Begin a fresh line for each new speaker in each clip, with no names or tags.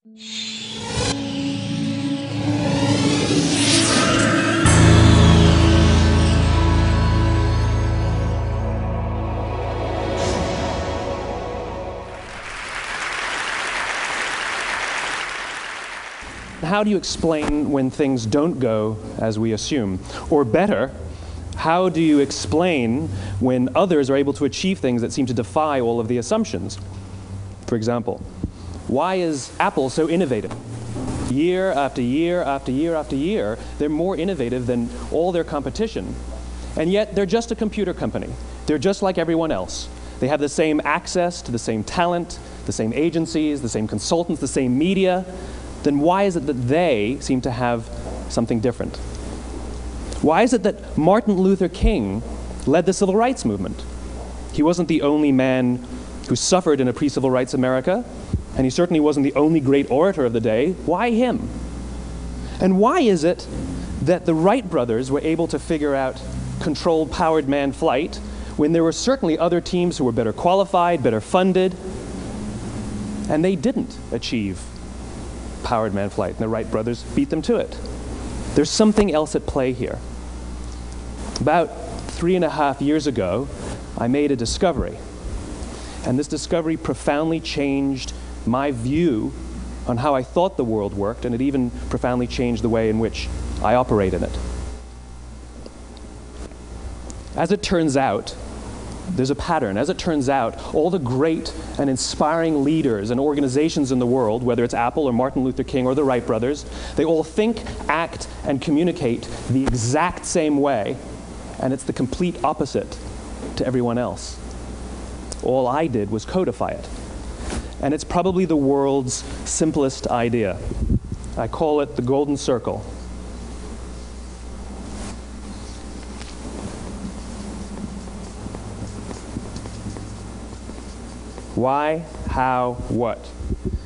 How do you explain when things don't go as we assume? Or better, how do you explain when others are able to achieve things that seem to defy all of the assumptions? For example, why is Apple so innovative? Year after year after year after year, they're more innovative than all their competition. And yet, they're just a computer company. They're just like everyone else. They have the same access to the same talent, the same agencies, the same consultants, the same media. Then why is it that they seem to have something different? Why is it that Martin Luther King led the civil rights movement? He wasn't the only man who suffered in a pre-civil rights America, and he certainly wasn't the only great orator of the day. Why him? And why is it that the Wright brothers were able to figure out controlled powered manned flight when there were certainly other teams who were better qualified, better funded, and they didn't achieve powered manned flight, and the Wright brothers beat them to it? There's something else at play here. About 3.5 years ago, I made a discovery, and this discovery profoundly changed my view on how I thought the world worked, and it even profoundly changed the way in which I operate in it. As it turns out, there's a pattern. As it turns out, all the great and inspiring leaders and organizations in the world, whether it's Apple or Martin Luther King or the Wright brothers, they all think, act, and communicate the exact same way, and it's the complete opposite to everyone else. All I did was codify it. And it's probably the world's simplest idea. I call it the golden circle. Why, how, what?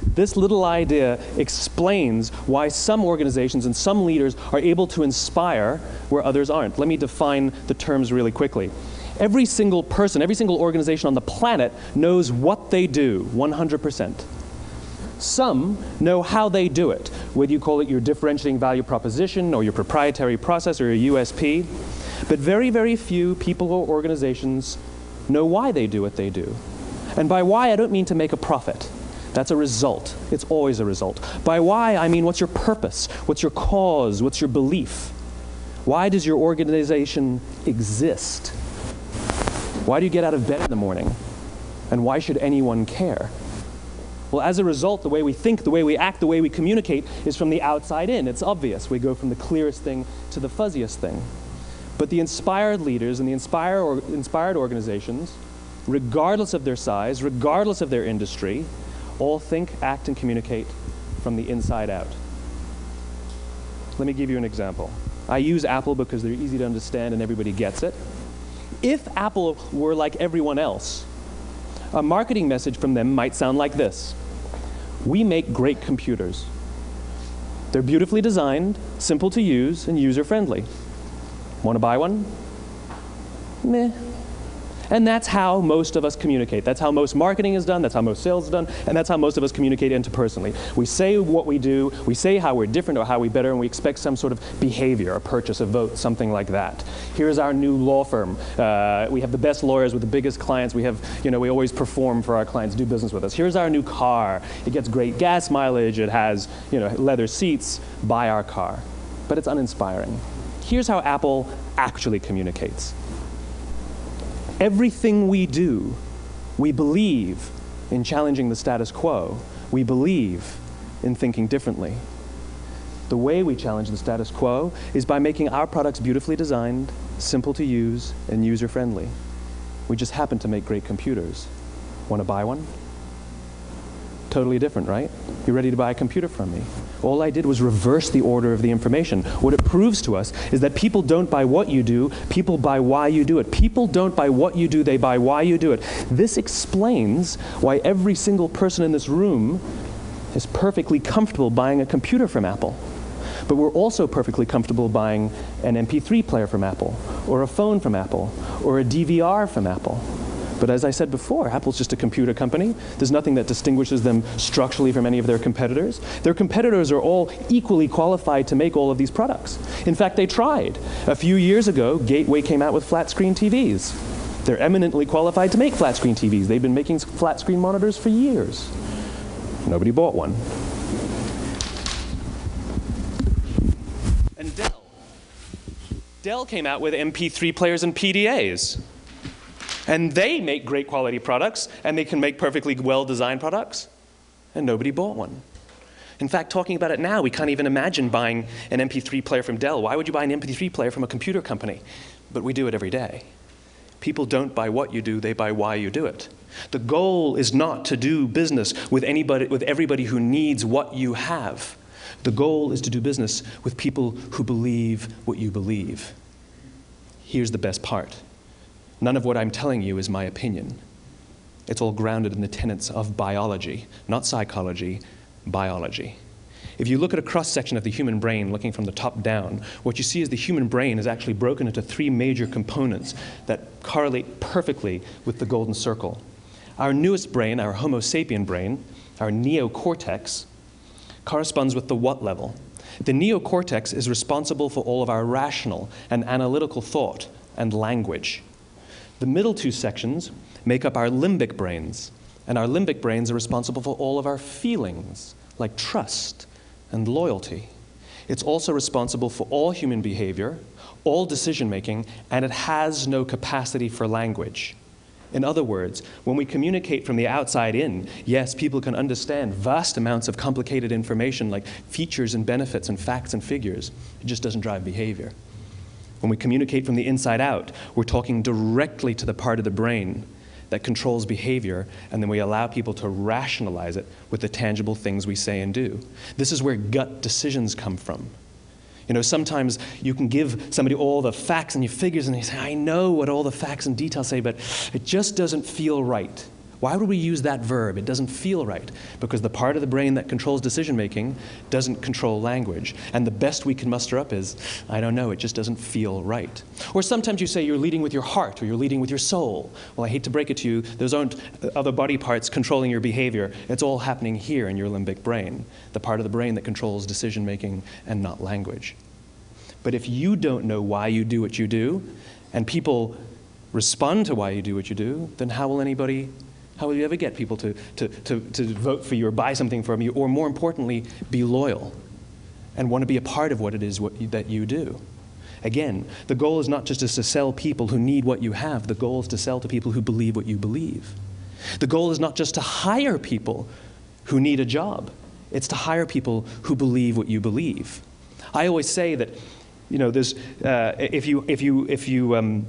This little idea explains why some organizations and some leaders are able to inspire where others aren't. Let me define the terms really quickly. Every single person, every single organization on the planet knows what they do, 100%. Some know how they do it, whether you call it your differentiating value proposition or your proprietary process or your USP. But very, very few people or organizations know why they do what they do. And by why, I don't mean to make a profit. That's a result. It's always a result. By why, I mean what's your purpose? What's your cause? What's your belief? Why does your organization exist? Why do you get out of bed in the morning? And why should anyone care? Well, as a result, the way we think, the way we act, the way we communicate is from the outside in. It's obvious. We go from the clearest thing to the fuzziest thing. But the inspired leaders and the inspired organizations, regardless of their size, regardless of their industry, all think, act, and communicate from the inside out. Let me give you an example. I use Apple because they're easy to understand and everybody gets it. If Apple were like everyone else, a marketing message from them might sound like this. We make great computers. They're beautifully designed, simple to use, and user-friendly. Want to buy one? Meh. And that's how most of us communicate. That's how most marketing is done, that's how most sales is done, and that's how most of us communicate interpersonally. We say what we do, we say how we're different or how we're better, and we expect some sort of behavior, a purchase, a vote, something like that. Here's our new law firm. We have the best lawyers with the biggest clients. We have, we always perform for our clients, do business with us. Here's our new car. It gets great gas mileage. It has, leather seats. Buy our car. But it's uninspiring. Here's how Apple actually communicates. Everything we do, we believe in challenging the status quo. We believe in thinking differently. The way we challenge the status quo is by making our products beautifully designed, simple to use, and user-friendly. We just happen to make great computers. Want to buy one? Totally different, right? You're ready to buy a computer from me. All I did was reverse the order of the information. What it proves to us is that people don't buy what you do, people buy why you do it. People don't buy what you do, they buy why you do it. This explains why every single person in this room is perfectly comfortable buying a computer from Apple. But we're also perfectly comfortable buying an MP3 player from Apple, or a phone from Apple, or a DVR from Apple. But as I said before, Apple's just a computer company. There's nothing that distinguishes them structurally from any of their competitors. Their competitors are all equally qualified to make all of these products. In fact, they tried. A few years ago, Gateway came out with flat screen TVs. They're eminently qualified to make flat screen TVs. They've been making flat screen monitors for years. Nobody bought one. And Dell came out with MP3 players and PDAs. And they make great quality products, and they can make perfectly well-designed products, and nobody bought one. In fact, talking about it now, we can't even imagine buying an MP3 player from Dell. Why would you buy an MP3 player from a computer company? But we do it every day. People don't buy what you do, they buy why you do it. The goal is not to do business with everybody who needs what you have. The goal is to do business with people who believe what you believe. Here's the best part. None of what I'm telling you is my opinion. It's all grounded in the tenets of biology, not psychology, biology. If you look at a cross-section of the human brain, looking from the top down, what you see is the human brain is actually broken into three major components that correlate perfectly with the golden circle. Our newest brain, our Homo sapien brain, our neocortex, corresponds with the what level. The neocortex is responsible for all of our rational and analytical thought and language. The middle two sections make up our limbic brains, and our limbic brains are responsible for all of our feelings, like trust and loyalty. It's also responsible for all human behavior, all decision-making, and it has no capacity for language. In other words, when we communicate from the outside in, yes, people can understand vast amounts of complicated information like features and benefits and facts and figures. It just doesn't drive behavior. When we communicate from the inside out, we're talking directly to the part of the brain that controls behavior, and then we allow people to rationalize it with the tangible things we say and do. This is where gut decisions come from. You know, sometimes you can give somebody all the facts and your figures, and they say, I know what all the facts and details say, but it just doesn't feel right. Why would we use that verb? It doesn't feel right. Because the part of the brain that controls decision-making doesn't control language. And the best we can muster up is, I don't know, it just doesn't feel right. Or sometimes you say you're leading with your heart or you're leading with your soul. Well, I hate to break it to you, those aren't other body parts controlling your behavior. It's all happening here in your limbic brain, the part of the brain that controls decision-making and not language. But if you don't know why you do what you do, and people respond to why you do what you do, then how will you ever get people to vote for you or buy something from you, or more importantly, be loyal and want to be a part of what it is that you do? Again, the goal is not just to sell people who need what you have. The goal is to sell to people who believe what you believe. The goal is not just to hire people who need a job. It's to hire people who believe what you believe. I always say that, you know, there's, if you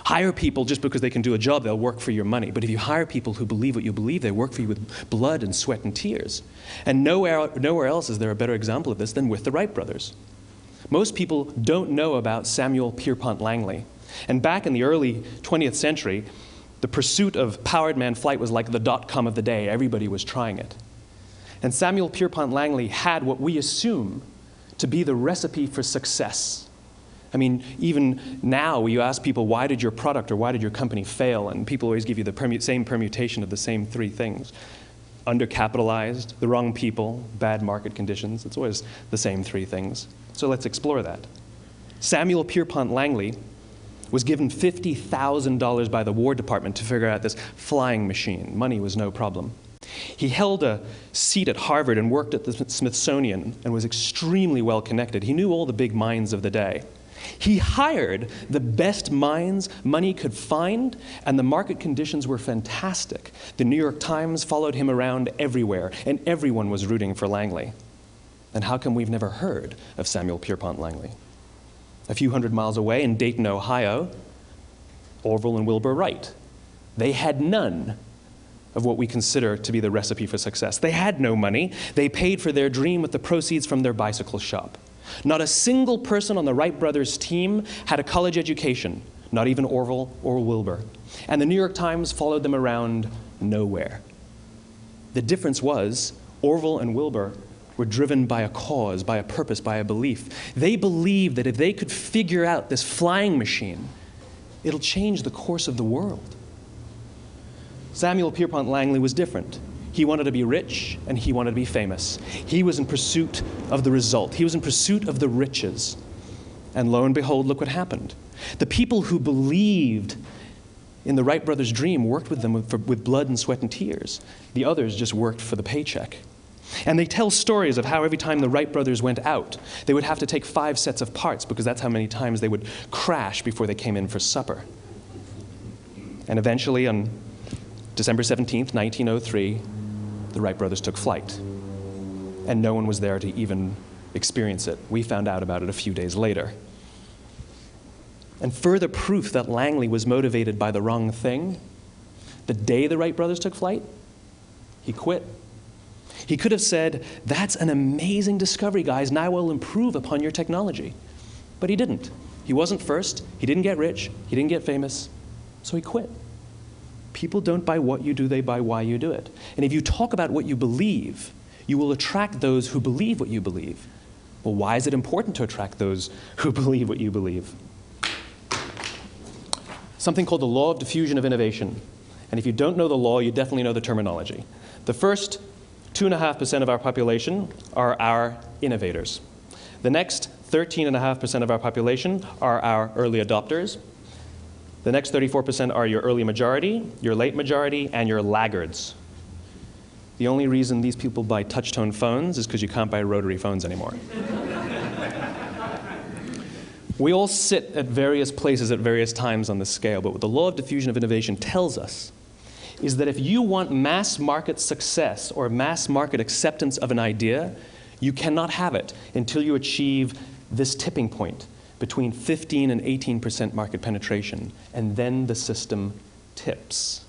hire people just because they can do a job, they'll work for your money. But if you hire people who believe what you believe, they work for you with blood and sweat and tears. And nowhere else is there a better example of this than with the Wright brothers. Most people don't know about Samuel Pierpont Langley. And back in the early 20th century, the pursuit of powered man flight was like the dot-com of the day. Everybody was trying it. And Samuel Pierpont Langley had what we assume to be the recipe for success. I mean, even now, you ask people, why did your product or why did your company fail? And people always give you the same permutation of the same three things. Undercapitalized, the wrong people, bad market conditions. It's always the same three things. So let's explore that. Samuel Pierpont Langley was given $50,000 by the War Department to figure out this flying machine. Money was no problem. He held a seat at Harvard and worked at the Smithsonian and was extremely well connected. He knew all the big minds of the day. He hired the best minds money could find, and the market conditions were fantastic. The New York Times followed him around everywhere, and everyone was rooting for Langley. And how come we've never heard of Samuel Pierpont Langley? A few hundred miles away in Dayton, Ohio, Orville and Wilbur Wright. They had none of what we consider to be the recipe for success. They had no money. They paid for their dream with the proceeds from their bicycle shop. Not a single person on the Wright brothers' team had a college education, not even Orville or Wilbur. And the New York Times followed them around nowhere. The difference was Orville and Wilbur were driven by a cause, by a purpose, by a belief. They believed that if they could figure out this flying machine, it'll change the course of the world. Samuel Pierpont Langley was different. He wanted to be rich, and he wanted to be famous. He was in pursuit of the result. He was in pursuit of the riches. And lo and behold, look what happened. The people who believed in the Wright brothers' dream worked with them with blood and sweat and tears. The others just worked for the paycheck. And they tell stories of how every time the Wright brothers went out, they would have to take 5 sets of parts because that's how many times they would crash before they came in for supper. And eventually, on December 17th, 1903, the Wright brothers took flight. And no one was there to even experience it. We found out about it a few days later. And further proof that Langley was motivated by the wrong thing, the day the Wright brothers took flight, he quit. He could have said, "That's an amazing discovery, guys. Now we'll improve upon your technology." But he didn't. He wasn't first. He didn't get rich. He didn't get famous. So he quit. People don't buy what you do, they buy why you do it. And if you talk about what you believe, you will attract those who believe what you believe. Well, why is it important to attract those who believe what you believe? Something called the law of diffusion of innovation. And if you don't know the law, you definitely know the terminology. The first 2.5% of our population are our innovators. The next 13.5% of our population are our early adopters. The next 34% are your early majority, your late majority, and your laggards. The only reason these people buy touch-tone phones is because you can't buy rotary phones anymore. We all sit at various places at various times on the scale, but what the law of diffusion of innovation tells us is that if you want mass market success or mass market acceptance of an idea, you cannot have it until you achieve this tipping point between 15 and 18% market penetration, and then the system tips.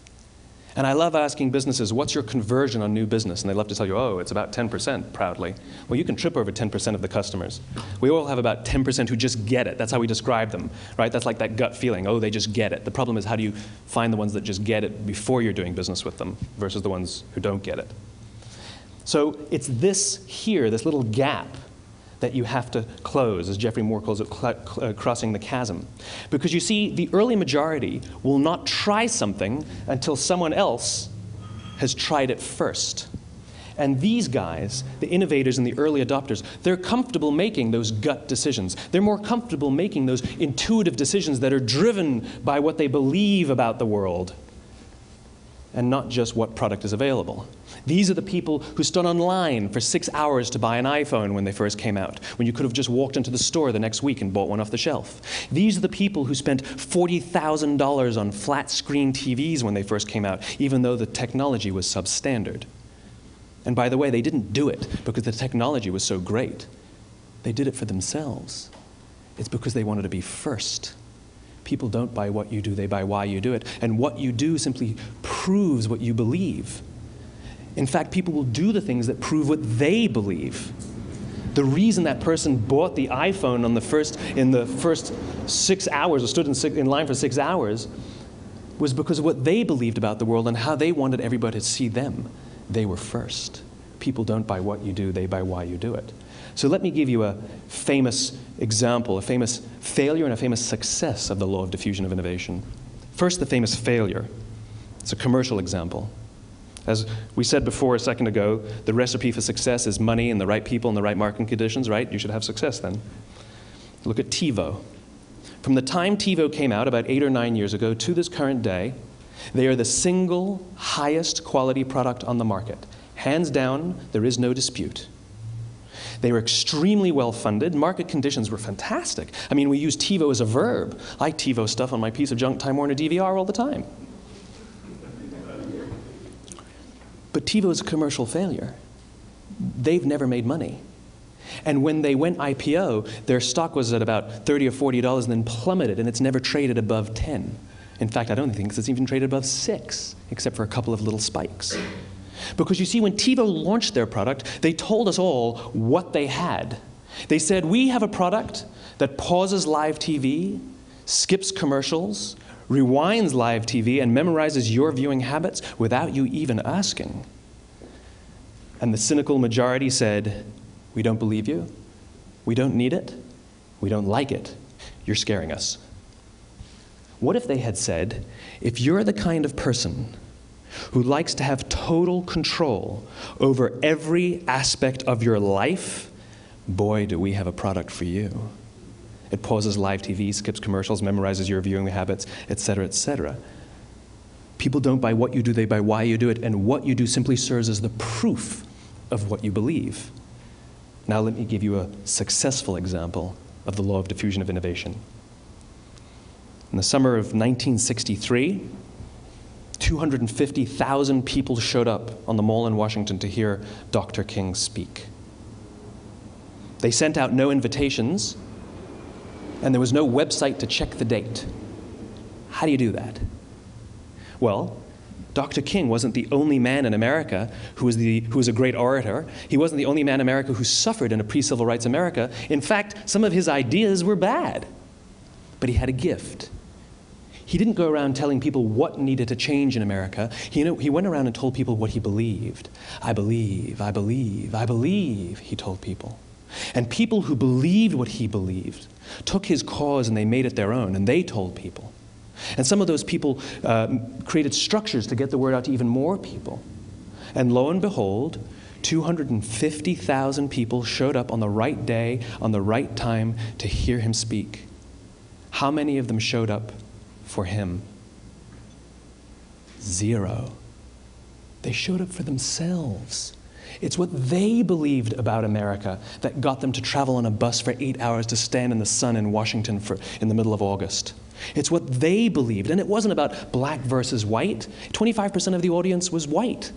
And I love asking businesses, what's your conversion on new business? And they love to tell you, oh, it's about 10%, proudly. Well, you can trip over 10% of the customers. We all have about 10% who just get it. That's how we describe them, right? That's like that gut feeling, oh, they just get it. The problem is, how do you find the ones that just get it before you're doing business with them versus the ones who don't get it? So it's this here, this little gap, that you have to close, as Geoffrey Moore calls it, crossing the chasm. Because you see, the early majority will not try something until someone else has tried it first. And these guys, the innovators and the early adopters, they're comfortable making those gut decisions. They're more comfortable making those intuitive decisions that are driven by what they believe about the world, and not just what product is available. These are the people who stood online for 6 hours to buy an iPhone when they first came out, when you could have just walked into the store the next week and bought one off the shelf. These are the people who spent $40,000 on flat-screen TVs when they first came out, even though the technology was substandard. And by the way, they didn't do it because the technology was so great. They did it for themselves. It's because they wanted to be first. People don't buy what you do, they buy why you do it. And what you do simply proves what you believe. In fact, people will do the things that prove what they believe. The reason that person bought the iPhone in the first 6 hours, or stood in line for 6 hours, was because of what they believed about the world and how they wanted everybody to see them. They were first. People don't buy what you do, they buy why you do it. So let me give you a famous example, a famous failure and a famous success of the law of diffusion of innovation. First, the famous failure. It's a commercial example. As we said before a second ago, the recipe for success is money and the right people and the right marketing conditions, right? You should have success then. Look at TiVo. From the time TiVo came out about 8 or 9 years ago to this current day, they are the single highest quality product on the market. Hands down, there is no dispute. They were extremely well funded. Market conditions were fantastic. I mean, we use TiVo as a verb. I TiVo stuff on my piece of junk Time Warner DVR all the time. But TiVo is a commercial failure. They've never made money. And when they went IPO, their stock was at about $30 or $40 and then plummeted, and it's never traded above 10. In fact, I don't think it's even traded above 6, except for a couple of little spikes. Because you see, when TiVo launched their product, they told us all what they had. They said, we have a product that pauses live TV, skips commercials, rewinds live TV, and memorizes your viewing habits without you even asking. And the cynical majority said, we don't believe you, we don't need it, we don't like it, you're scaring us. What if they had said, if you're the kind of person who likes to have total control over every aspect of your life, boy, do we have a product for you. It pauses live TV, skips commercials, memorizes your viewing habits, etc., etc. People don't buy what you do, they buy why you do it, and what you do simply serves as the proof of what you believe. Now let me give you a successful example of the law of diffusion of innovation. In the summer of 1963, 250,000 people showed up on the Mall in Washington to hear Dr. King speak. They sent out no invitations, and there was no website to check the date. How do you do that? Well, Dr. King wasn't the only man in America who was a great orator. He wasn't the only man in America who suffered in a pre-civil rights America. In fact, some of his ideas were bad. But he had a gift. He didn't go around telling people what needed to change in America. He went around and told people what he believed. I believe, I believe, I believe, he told people. And people who believed what he believed took his cause and they made it their own, and they told people. And some of those people created structures to get the word out to even more people. And lo and behold, 250,000 people showed up on the right day, on the right time to hear him speak. How many of them showed up for him? 0. They showed up for themselves. It's what they believed about America that got them to travel on a bus for 8 hours to stand in the sun in Washington in the middle of August. It's what they believed, and it wasn't about black versus white. 25% of the audience was white.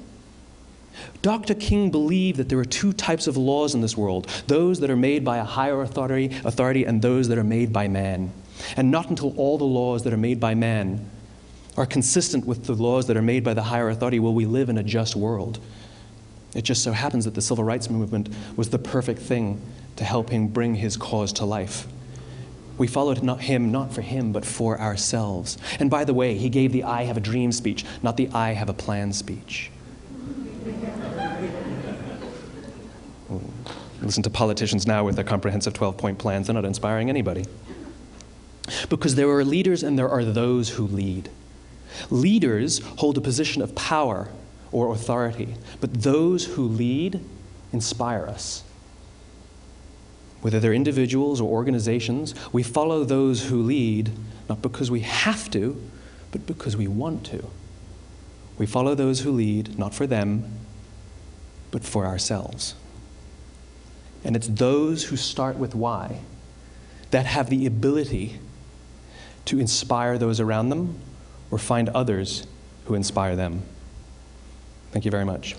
Dr. King believed that there are 2 types of laws in this world, those that are made by a higher authority and those that are made by man. And not until all the laws that are made by man are consistent with the laws that are made by the higher authority will we live in a just world. It just so happens that the civil rights movement was the perfect thing to help him bring his cause to life. We followed him not for him, but for ourselves. And by the way, he gave the I have a dream speech, not the I have a plan speech. Listen to politicians now with their comprehensive 12-point plans. They're not inspiring anybody. Because there are leaders and there are those who lead. Leaders hold a position of power or authority, but those who lead inspire us. Whether they're individuals or organizations, we follow those who lead not because we have to, but because we want to. We follow those who lead not for them, but for ourselves. And it's those who start with why that have the ability to inspire those around them or find others who inspire them. Thank you very much.